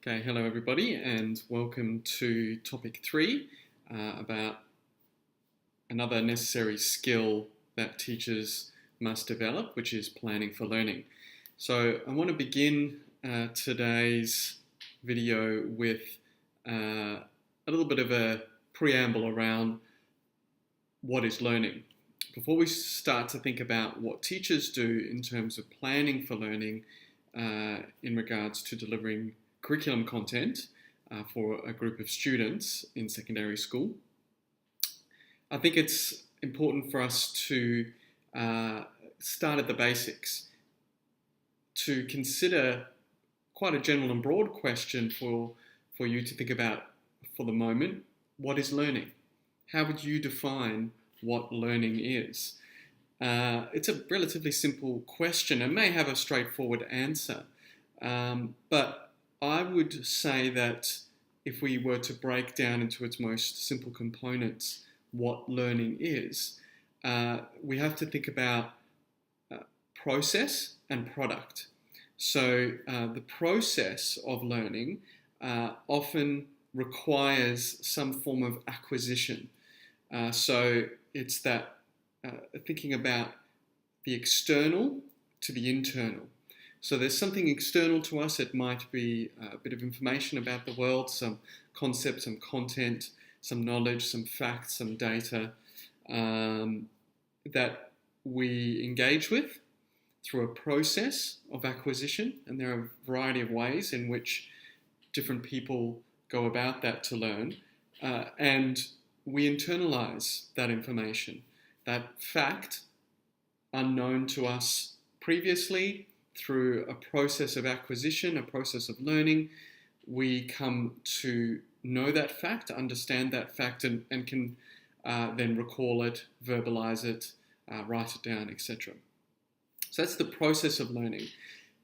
Okay, hello everybody, and welcome to topic 3 about another necessary skill that teachers must develop, which is planning for learning. So I want to begin today's video with a little bit of a preamble around what is learning. Before we start to think about what teachers do in terms of planning for learning in regards to delivering curriculum content for a group of students in secondary school, I think it's important for us to start at the basics, to consider quite a general and broad question for you to think about for the moment. What is learning? How would you define what learning is? It's a relatively simple question and may have a straightforward answer, but I would say that if we were to break down into its most simple components what learning is, we have to think about process and product. So the process of learning often requires some form of acquisition. So it's that thinking about the external to the internal. So there's something external to us. It might be a bit of information about the world, some concepts, some content, some knowledge, some facts, some data that we engage with through a process of acquisition. And there are a variety of ways in which different people go about that to learn. And we internalize that information, that fact unknown to us previously. Through a process of acquisition, a process of learning, we come to know that fact, understand that fact, and can then recall it, verbalize it, write it down, etc. So that's the process of learning.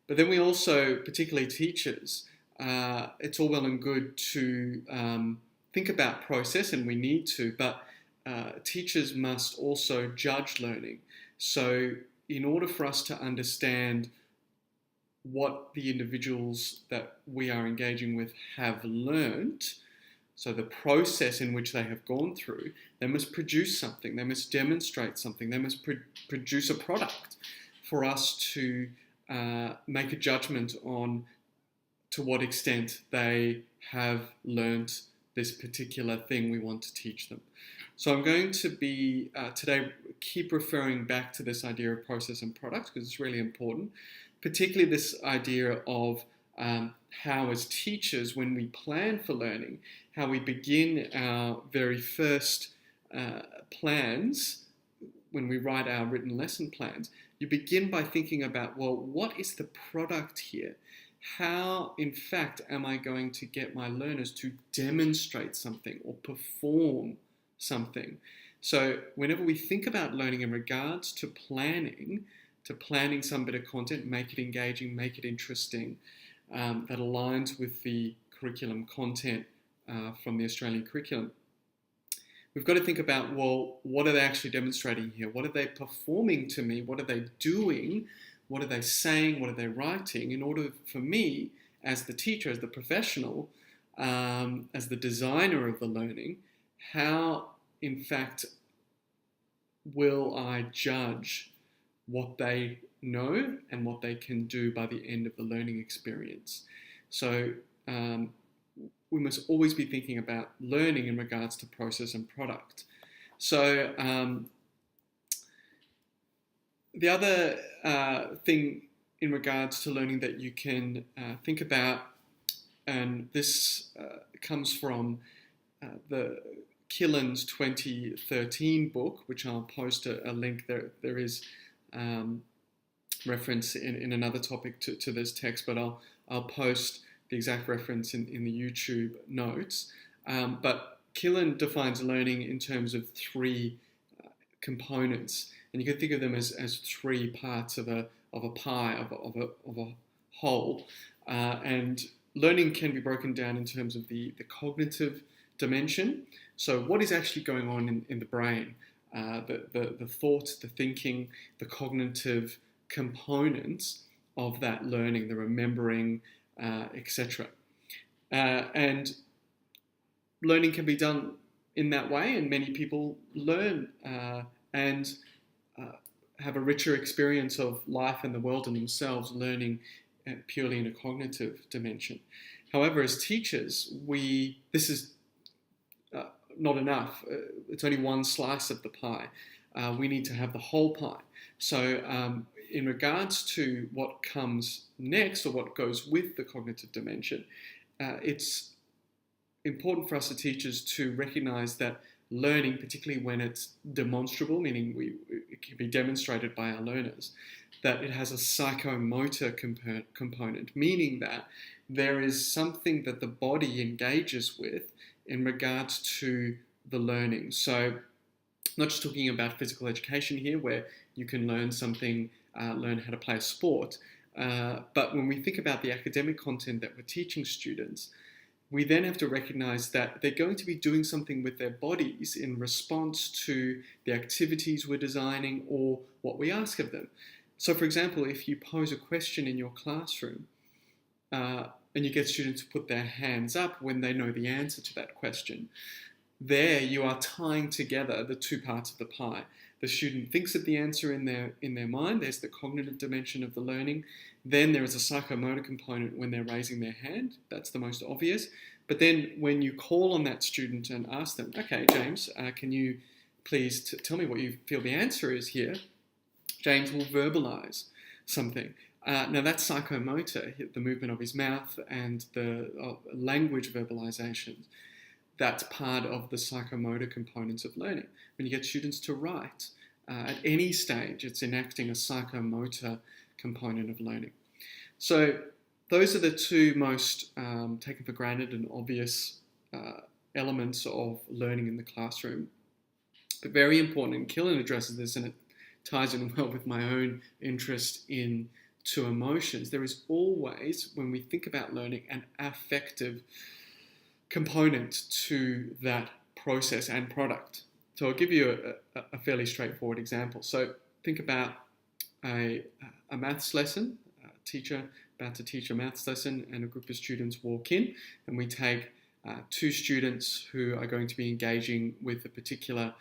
But then we also, particularly teachers, it's all well and good to think about process, and we need to, but teachers must also judge learning. So in order for us to understand what the individuals that we are engaging with have learnt, so the process in which they have gone through, they must produce something, they must demonstrate something, they must produce a product for us to make a judgment on to what extent they have learnt this particular thing we want to teach them. So I'm going to be today keep referring back to this idea of process and product because it's really important, particularly this idea of how as teachers, when we plan for learning, how we begin our very first plans, when we write our written lesson plans, you begin by thinking about, well, what is the product here? How, in fact, am I going to get my learners to demonstrate something or perform something? So whenever we think about learning in regards to planning some bit of content, make it engaging, make it interesting, that aligns with the curriculum content from the Australian curriculum, we've got to think about, well, what are they actually demonstrating here? What are they performing to me? What are they doing? What are they saying? What are they writing? In order for me, as the teacher, as the professional, as the designer of the learning, how, in fact, will I judge what they know and what they can do by the end of the learning experience? So we must always be thinking about learning in regards to process and product. So the other thing in regards to learning that you can think about, and this comes from the Killen's 2013 book, which I'll post a link there. There is reference in another topic to this text, but I'll post the exact reference in the YouTube notes. But Killen defines learning in terms of three components, and you can think of them as three parts of a pie, of a whole. And learning can be broken down in terms of the cognitive dimension. So what is actually going on in the brain? The thoughts, the thinking, the cognitive components of that learning, the remembering, etc. And learning can be done in that way, and many people learn and have a richer experience of life and the world and themselves, learning purely in a cognitive dimension. However, as teachers, this is not enough. It's only one slice of the pie. We need to have the whole pie. So in regards to what comes next, or what goes with the cognitive dimension, it's important for us as teachers to recognize that learning, particularly when it's demonstrable, meaning it can be demonstrated by our learners, that it has a psychomotor component, meaning that there is something that the body engages with in regards to the learning. So not just talking about physical education here, where you can learn something, learn how to play a sport, but when we think about the academic content that we're teaching students, we then have to recognize that they're going to be doing something with their bodies in response to the activities we're designing or what we ask of them. So, for example, if you pose a question in your classroom and you get students to put their hands up when they know the answer to that question, there you are tying together the two parts of the pie. The student thinks of the answer in their mind. There's the cognitive dimension of the learning. Then there is a psychomotor component when they're raising their hand. That's the most obvious. But then when you call on that student and ask them, okay, James, can you please tell me what you feel the answer is here? James will verbalize something. Now that's psychomotor, the movement of his mouth and the language verbalizations. That's part of the psychomotor components of learning. When you get students to write, at any stage, it's enacting a psychomotor component of learning. So those are the two most taken for granted and obvious elements of learning in the classroom. But very important, and Killen addresses this, and it ties in well with my own interest in to emotions. There is always, when we think about learning, an affective component to that process and product. So I'll give you a fairly straightforward example. So think about a maths lesson, a teacher about to teach a maths lesson, and a group of students walk in, and we take two students who are going to be engaging with a particular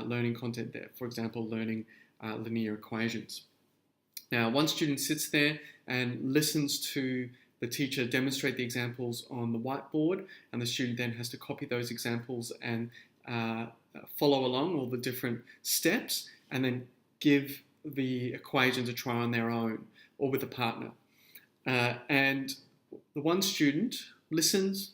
learning content there, for example, learning linear equations. Now, one student sits there and listens to the teacher demonstrate the examples on the whiteboard, and the student then has to copy those examples and follow along all the different steps, and then give the equations a try on their own or with a partner. And the one student listens,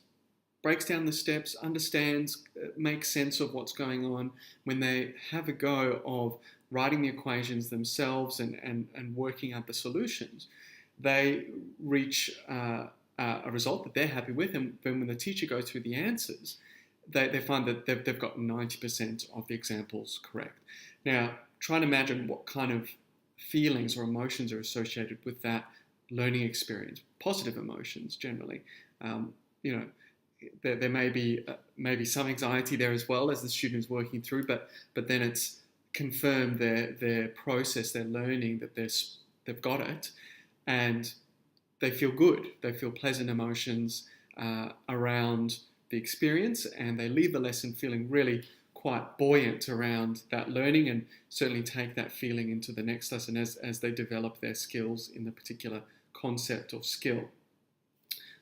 breaks down the steps, understands, makes sense of what's going on. When they have a go of writing the equations themselves and working out the solutions, they reach a result that they're happy with, and then when the teacher goes through the answers, they find that they've got 90% of the examples correct. Now, try and imagine what kind of feelings or emotions are associated with that learning experience. Positive emotions, generally. There may be some anxiety there as well as the student is working through, but then it's confirmed their process, their learning, that they've got it, and they feel good. They feel pleasant emotions around the experience, and they leave the lesson feeling really quite buoyant around that learning, and certainly take that feeling into the next lesson as they develop their skills in the particular concept or skill.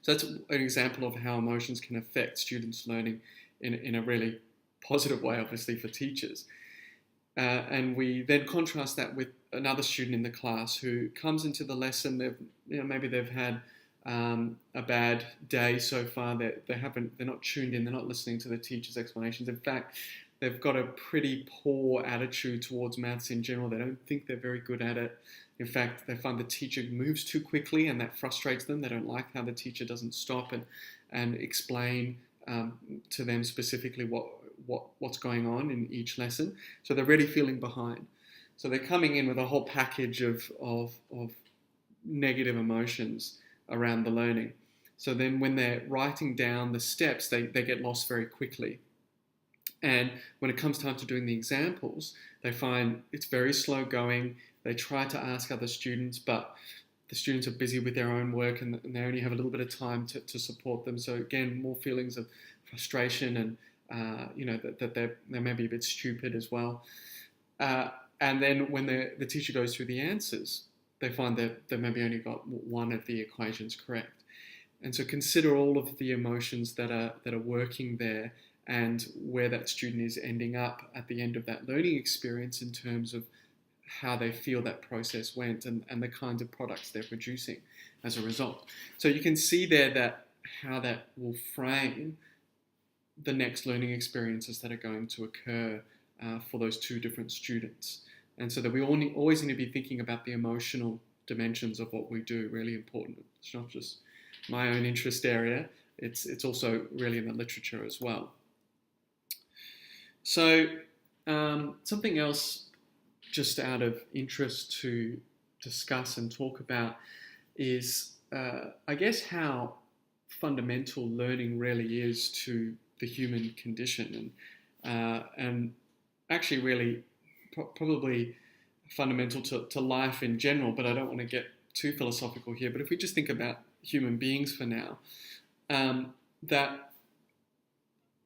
So that's an example of how emotions can affect students' learning in a really positive way, obviously, for teachers. And we then contrast that with another student in the class who comes into the lesson. Maybe they've had a bad day so far. They're not tuned in. They're not listening to the teacher's explanations. In fact, they've got a pretty poor attitude towards maths in general. They don't think they're very good at it. In fact, they find the teacher moves too quickly, and that frustrates them. They don't like how the teacher doesn't stop and explain to them specifically what's going on in each lesson. So they're really feeling behind. So they're coming in with a whole package of negative emotions around the learning. So then when they're writing down the steps, they get lost very quickly. And when it comes time to doing the examples, they find it's very slow going. They try to ask other students, but the students are busy with their own work and they only have a little bit of time to support them. So again, more feelings of frustration and that they may be a bit stupid as well. And then when the teacher goes through the answers, they find that they maybe only got one of the equations correct. And so consider all of the emotions that are working there and where that student is ending up at the end of that learning experience in terms of how they feel that process went and the kinds of products they're producing as a result. So you can see there that how that will frame the next learning experiences that are going to occur for those two different students. And so that we always need to be thinking about the emotional dimensions of what we do, really important. It's not just my own interest area, it's also really in the literature as well. So something else just out of interest to discuss and talk about is, I guess, how fundamental learning really is to the human condition and actually really probably fundamental to life in general, but I don't want to get too philosophical here. But if we just think about human beings for now, that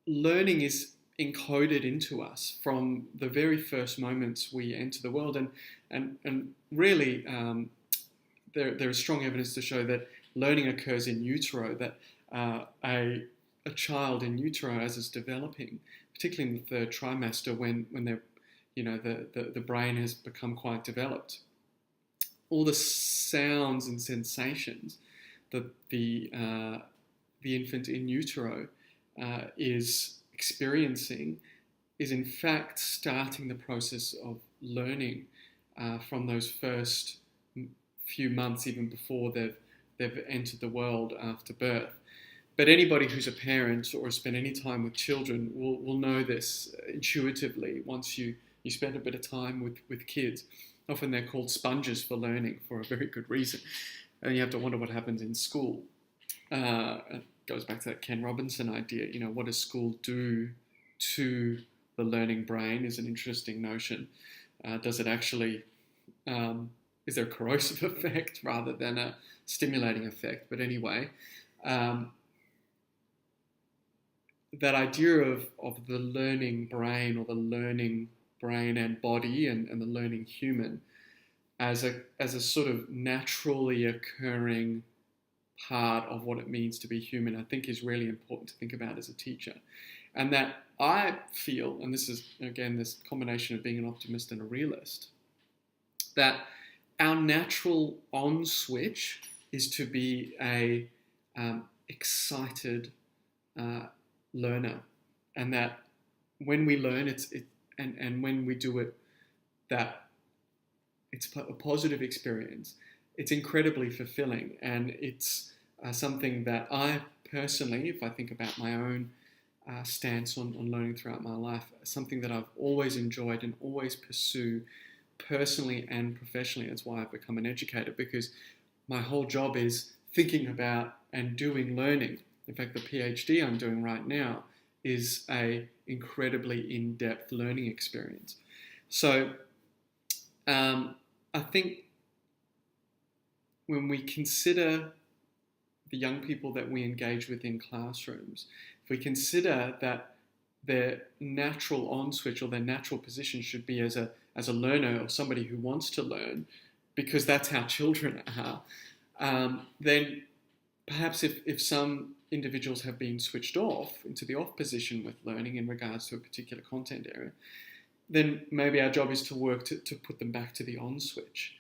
learning is encoded into us from the very first moments we enter the world, and really there is strong evidence to show that learning occurs in utero, that a child in utero, as it's developing, particularly in the third trimester when they're the brain has become quite developed, all the sounds and sensations that the infant in utero is experiencing is in fact starting the process of learning from those first few months, even before they've entered the world after birth. But anybody who's a parent or has spent any time with children will know this intuitively once you spend a bit of time with kids. Often they're called sponges for learning for a very good reason. And you have to wonder what happens in school. It goes back to that Ken Robinson idea. What does school do to the learning brain is an interesting notion. Does it actually, is there a corrosive effect rather than a stimulating effect? But anyway, that idea of the learning brain, or the learning brain and body and the learning human as a sort of naturally occurring part of what it means to be human, I think is really important to think about as a teacher. And that I feel, and this is again this combination of being an optimist and a realist, that our natural on switch is to be a excited learner, and that when we learn, and when we do it, that it's a positive experience. It's incredibly fulfilling, and it's something that I personally, if I think about my own stance on learning throughout my life, something that I've always enjoyed and always pursue personally and professionally. That's why I've become an educator, because my whole job is thinking about and doing learning. In fact, the PhD I'm doing right now is a incredibly in-depth learning experience. So I think when we consider the young people that we engage with in classrooms, if we consider that their natural on switch or their natural position should be as a learner or somebody who wants to learn, because that's how children are, then perhaps if some individuals have been switched off into the off position with learning in regards to a particular content area, then maybe our job is to work to put them back to the on switch.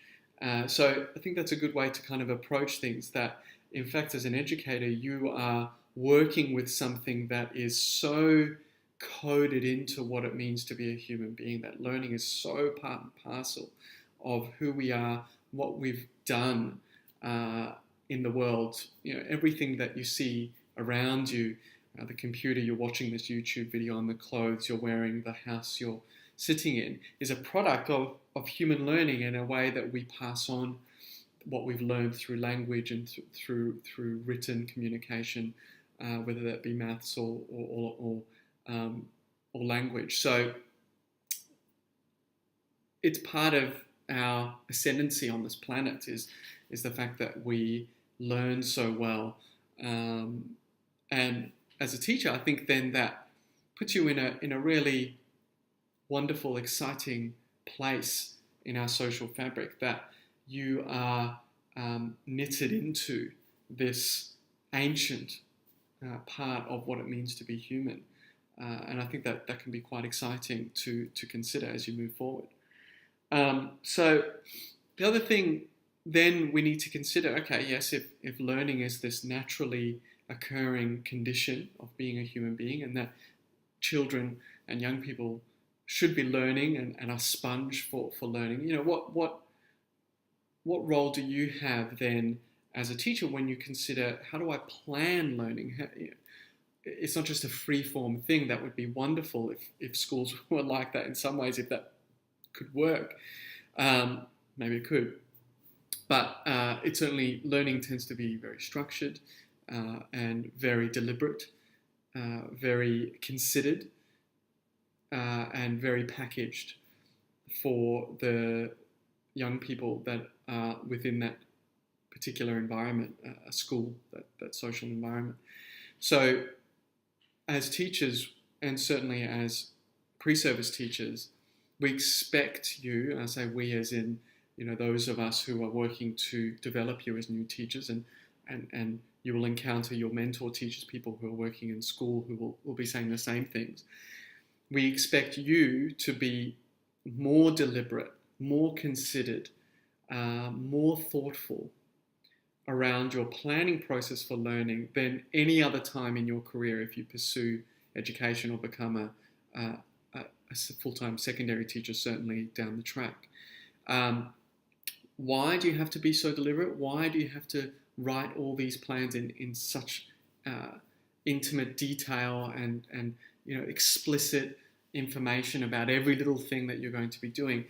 So I think that's a good way to kind of approach things, that in fact as an educator you are working with something that is so coded into what it means to be a human being, that learning is so part and parcel of who we are, what we've done in the world. Everything that you see around you, the computer you're watching this YouTube video on, the clothes you're wearing, the house you're sitting in, is a product of human learning in a way that we pass on what we've learned through language and through written communication, whether that be maths or language. So it's part of our ascendancy on this planet is the fact that we learn so well. And as a teacher, I think then that puts you in a really wonderful, exciting place in our social fabric, that you are knitted into this ancient part of what it means to be human. And I think that can be quite exciting to consider as you move forward. So the other thing then we need to consider, okay, yes, if learning is this naturally occurring condition of being a human being, and that children and young people should be learning and are sponge for learning, what role do you have then as a teacher when you consider, how do I plan learning? It's not just a free-form thing. That would be wonderful if schools were like that in some ways, if that could work. Maybe it could. But it certainly, learning tends to be very structured and very deliberate, very considered, and very packaged for the young people that are within that particular environment, a school, that social environment. So as teachers, and certainly as pre-service teachers, we expect you, and I say we as in, those of us who are working to develop you as new teachers, and you will encounter your mentor teachers, people who are working in school who will be saying the same things. We expect you to be more deliberate, more considered, more thoughtful around your planning process for learning than any other time in your career if you pursue education or become a full-time secondary teacher, certainly down the track. Why do you have to be so deliberate? Why do you have to write all these plans in such intimate detail and explicit information about every little thing that you're going to be doing?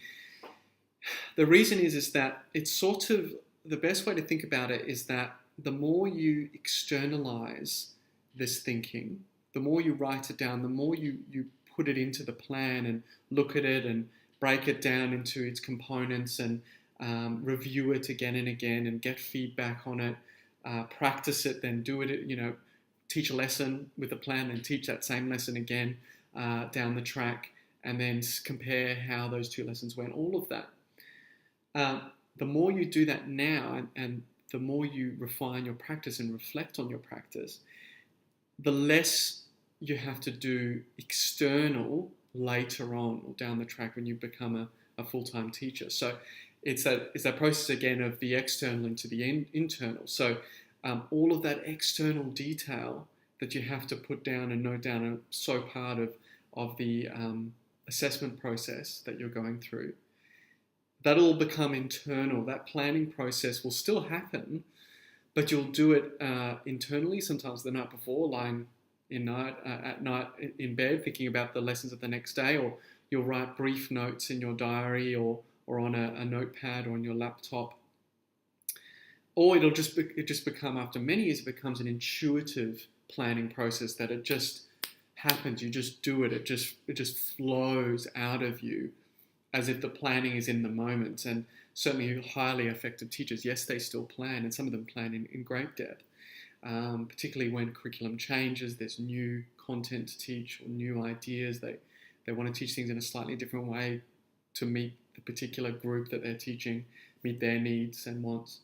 The reason is that it's sort of, the best way to think about it is that the more you externalize this thinking, the more you write it down, the more you put it into the plan and look at it and break it down into its components and review it again and again and get feedback on it, practice it, then do it, teach a lesson with a plan and teach that same lesson again down the track, and then compare how those two lessons went, all of that. The more you do that now, and the more you refine your practice and reflect on your practice, the less you have to do external later on or down the track when you become a full-time teacher. So it's that process again of the external into the internal. So all of that external detail that you have to put down and note down are so part of the assessment process that you're going through. That'll become internal. That planning process will still happen, but you'll do it internally, sometimes the night before, lying at night in bed, thinking about the lessons of the next day, or you'll write brief notes in your diary or on a notepad or on your laptop. Or it just become, after many years, it becomes an intuitive planning process that it just happens. You just do it. It just flows out of you, as if the planning is in the moment. And certainly highly effective teachers, yes, they still plan, and some of them plan in great depth, particularly when curriculum changes, there's new content to teach or new ideas. They want to teach things in a slightly different way to meet the particular group that they're teaching, meet their needs and wants.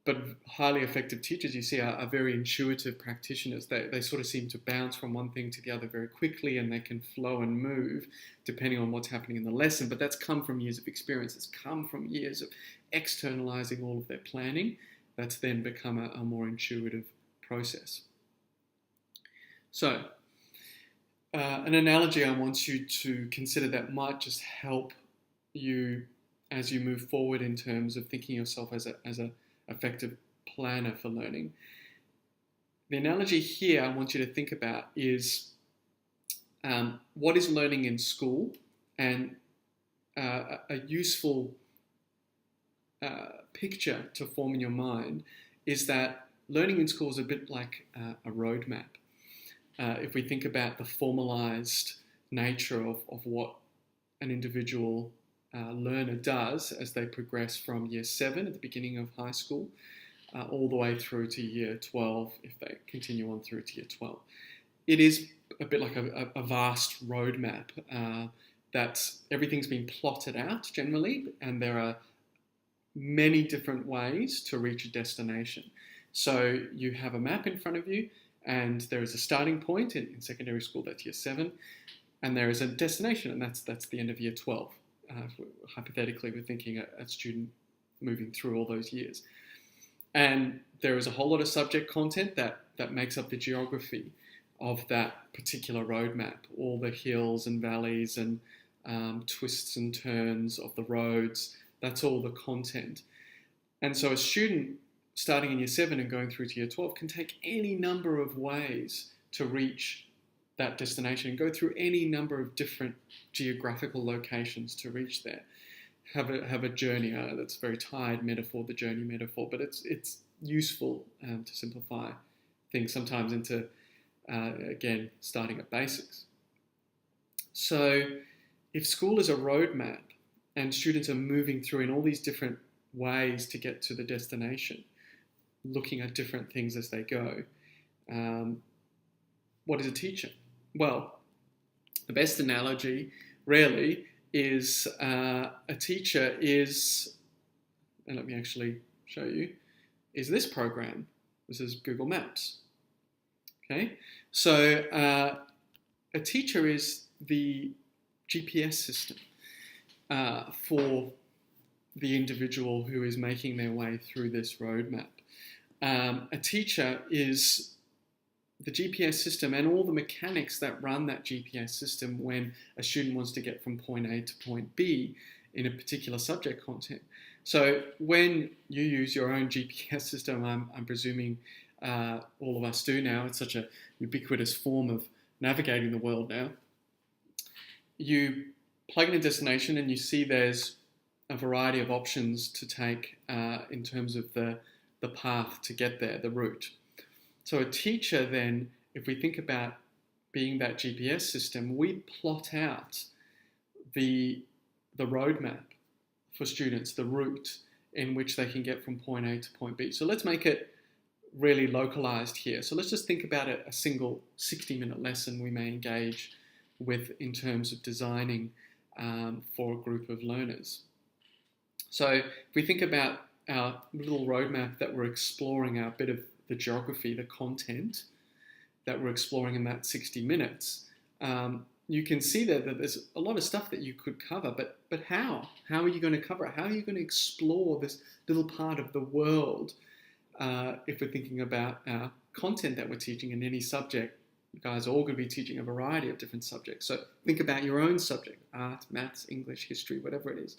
But highly effective teachers, you see, are very intuitive practitioners. They sort of seem to bounce from one thing to the other very quickly, and they can flow and move depending on what's happening in the lesson. But that's come from years of experience. It's come from years of externalizing all of their planning. That's then become a more intuitive process. So, an analogy I want you to consider that might just help you as you move forward in terms of thinking of yourself as a effective planner for learning. The analogy here I want you to think about is what is learning in school, and a useful picture to form in your mind is that learning in school is a bit like a roadmap. If we think about the formalized nature of what an individual learner does as they progress from year 7 at the beginning of high school all the way through to year 12 if they continue on through to year 12. It is a bit like a vast roadmap that everything's been plotted out generally, and there are many different ways to reach a destination. So you have a map in front of you, and there is a starting point in secondary school, that's year 7, and there is a destination, and that's the end of year 12. Hypothetically, we're thinking a student moving through all those years. And there is a whole lot of subject content that makes up the geography of that particular roadmap, all the hills and valleys and twists and turns of the roads. That's all the content. And so a student starting in year 7 and going through to year 12 can take any number of ways to reach that destination and go through any number of different geographical locations to reach there. Have a journey. That's a very tired metaphor, the journey metaphor, but it's useful to simplify things sometimes into, again, starting at basics. So if school is a roadmap and students are moving through in all these different ways to get to the destination, looking at different things as they go, what is a teacher? Well, the best analogy really is a teacher is, and let me actually show you, is this program. This is Google Maps. Okay, so a teacher is the GPS system for the individual who is making their way through this roadmap. A teacher is the GPS system and all the mechanics that run that GPS system when a student wants to get from point A to point B in a particular subject content. So when you use your own GPS system, I'm presuming all of us do now, it's such a ubiquitous form of navigating the world now. You plug in a destination and you see there's a variety of options to take in terms of the path to get there, the route. So a teacher then, if we think about being that GPS system, we plot out the roadmap for students, the route in which they can get from point A to point B. So let's make it really localized here. So let's just think about a single 60-minute lesson we may engage with in terms of designing for a group of learners. So if we think about our little roadmap that we're exploring, our bit of the geography, the content that we're exploring in that 60 minutes, you can see there that there's a lot of stuff that you could cover, but how? How are you going to cover it? How are you going to explore this little part of the world if we're thinking about our content that we're teaching in any subject? You guys are all going to be teaching a variety of different subjects. So think about your own subject, art, maths, English, history, whatever it is.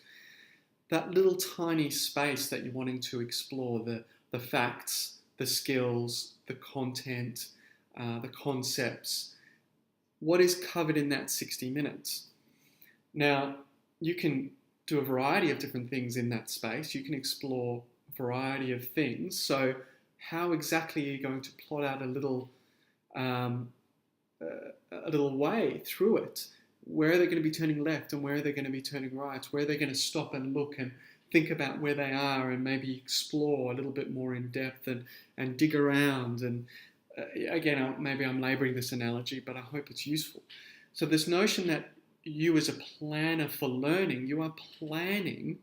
That little tiny space that you're wanting to explore, the facts, the skills, the content, the concepts, what is covered in that 60 minutes? Now, you can do a variety of different things in that space. You can explore a variety of things. So how exactly are you going to plot out a little way through it? Where are they going to be turning left and where are they going to be turning right? Where are they going to stop and look and think about where they are and maybe explore a little bit more in depth and dig around? And again, maybe I'm labouring this analogy, but I hope it's useful. So this notion that you as a planner for learning, you are planning,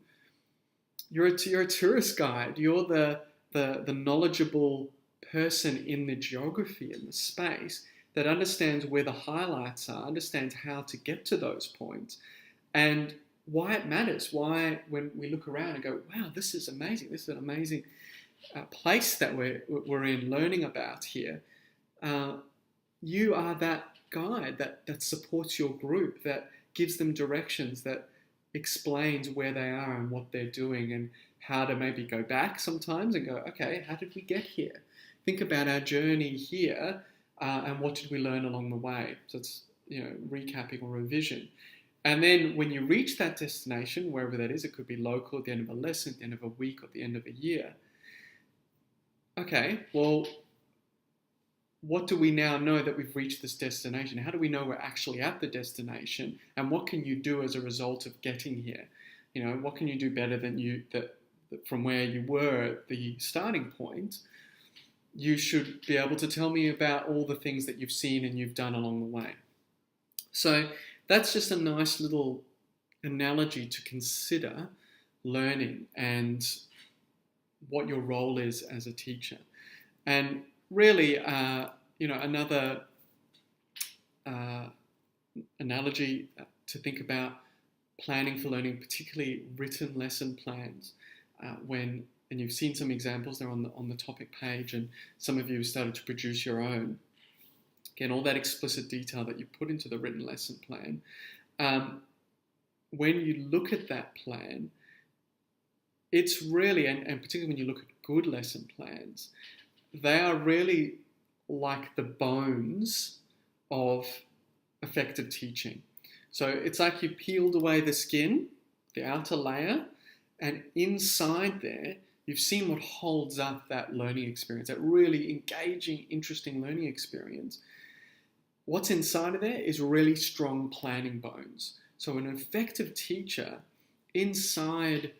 you're a tourist guide, you're the knowledgeable person in the geography and the space that understands where the highlights are, understands how to get to those points, and why it matters, why when we look around and go, wow, this is amazing, this is an amazing place that we're in learning about here. You are that guide that supports your group, that gives them directions, that explains where they are and what they're doing and how to maybe go back sometimes and go, okay, how did we get here? Think about our journey here and what did we learn along the way? So it's, recapping or revision. And then when you reach that destination, wherever that is, it could be local at the end of a lesson, at the end of a week, or at the end of a year. Okay, well, what do we now know that we've reached this destination? How do we know we're actually at the destination? And what can you do as a result of getting here? What can you do better than from where you were at the starting point? You should be able to tell me about all the things that you've seen and you've done along the way. So that's just a nice little analogy to consider learning and what your role is as a teacher. And really, another analogy to think about planning for learning, particularly written lesson plans, and you've seen some examples there on the topic page, and some of you have started to produce your own. Again, all that explicit detail that you put into the written lesson plan. When you look at that plan, it's really, and particularly when you look at good lesson plans, they are really like the bones of effective teaching. So it's like you peeled away the skin, the outer layer, and inside there, you've seen what holds up that learning experience, that really engaging, interesting learning experience. What's inside of there is really strong planning bones. So an effective teacher, inside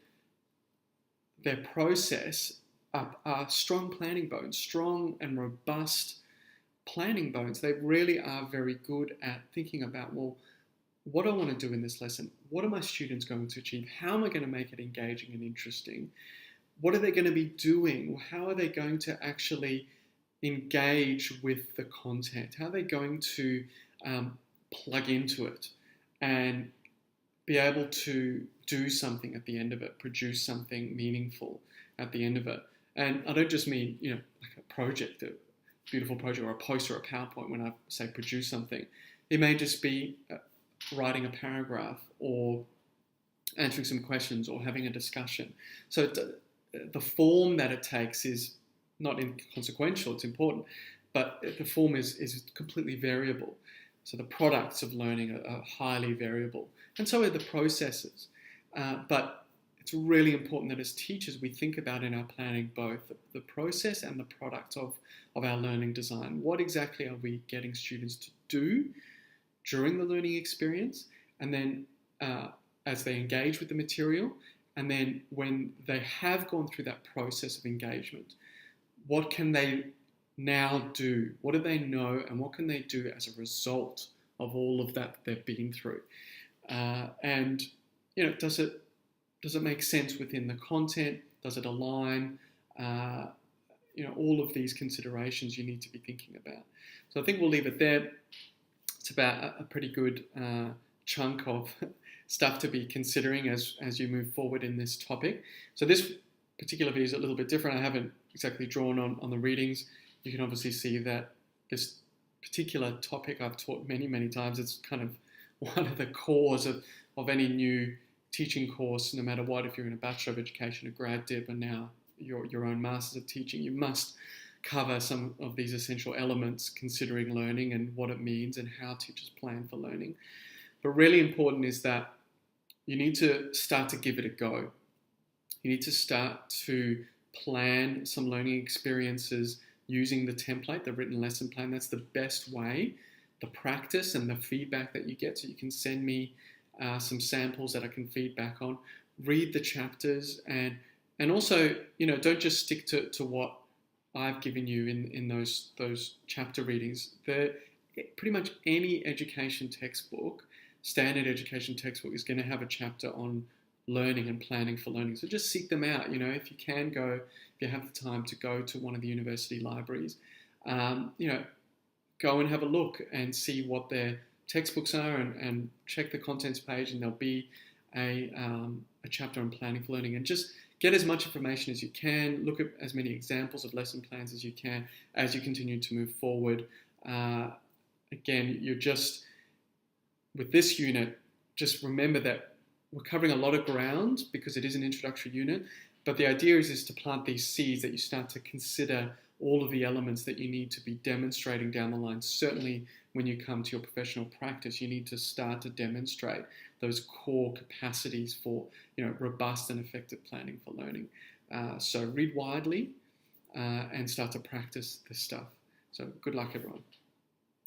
their process, are strong planning bones, strong and robust planning bones. They really are very good at thinking about, well, what do I want to do in this lesson? What are my students going to achieve? How am I going to make it engaging and interesting? What are they going to be doing? How are they going to actually engage with the content? How are they going to plug into it and be able to do something at the end of it, produce something meaningful at the end of it? And I don't just mean, like a project, a beautiful project or a poster or a PowerPoint when I say produce something. It may just be writing a paragraph or answering some questions or having a discussion. So the form that it takes is not inconsequential, it's important, but the form is completely variable. So the products of learning are highly variable, and so are the processes. But it's really important that as teachers we think about in our planning both the process and the product of our learning design. What exactly are we getting students to do during the learning experience, and then as they engage with the material, and then when they have gone through that process of engagement, what can they now do? What do they know, and what can they do as a result of all of that they've been through? And does it make sense within the content? Does it align? All of these considerations you need to be thinking about. So I think we'll leave it there. It's about a pretty good chunk of stuff to be considering as you move forward in this topic. So this particular video is a little bit different. I haven't exactly drawn on the readings. You can obviously see that this particular topic I've taught many, many times. It's kind of one of the cores of any new teaching course, no matter what. If you're in a Bachelor of Education, a grad dip, and now your own Masters of Teaching, you must cover some of these essential elements considering learning and what it means and how teachers plan for learning. But really important is that you need to start to give it a go. You need to start to plan some learning experiences using the template, the written lesson plan. That's the best way. The practice and the feedback that you get, so you can send me some samples that I can feedback on. Read the chapters and also, don't just stick to what I've given you in those chapter readings. Pretty much any education textbook, standard education textbook, is going to have a chapter on learning and planning for learning. So just seek them out. If you can go, if you have the time to go to one of the university libraries, go and have a look and see what their textbooks are and check the contents page, and there'll be a chapter on planning for learning. And just get as much information as you can. Look at as many examples of lesson plans as you can as you continue to move forward. Again, with this unit, just remember that we're covering a lot of ground because it is an introductory unit, but the idea is to plant these seeds that you start to consider all of the elements that you need to be demonstrating down the line. Certainly when you come to your professional practice, you need to start to demonstrate those core capacities for robust and effective planning for learning. So read widely and start to practice this stuff. So good luck, everyone.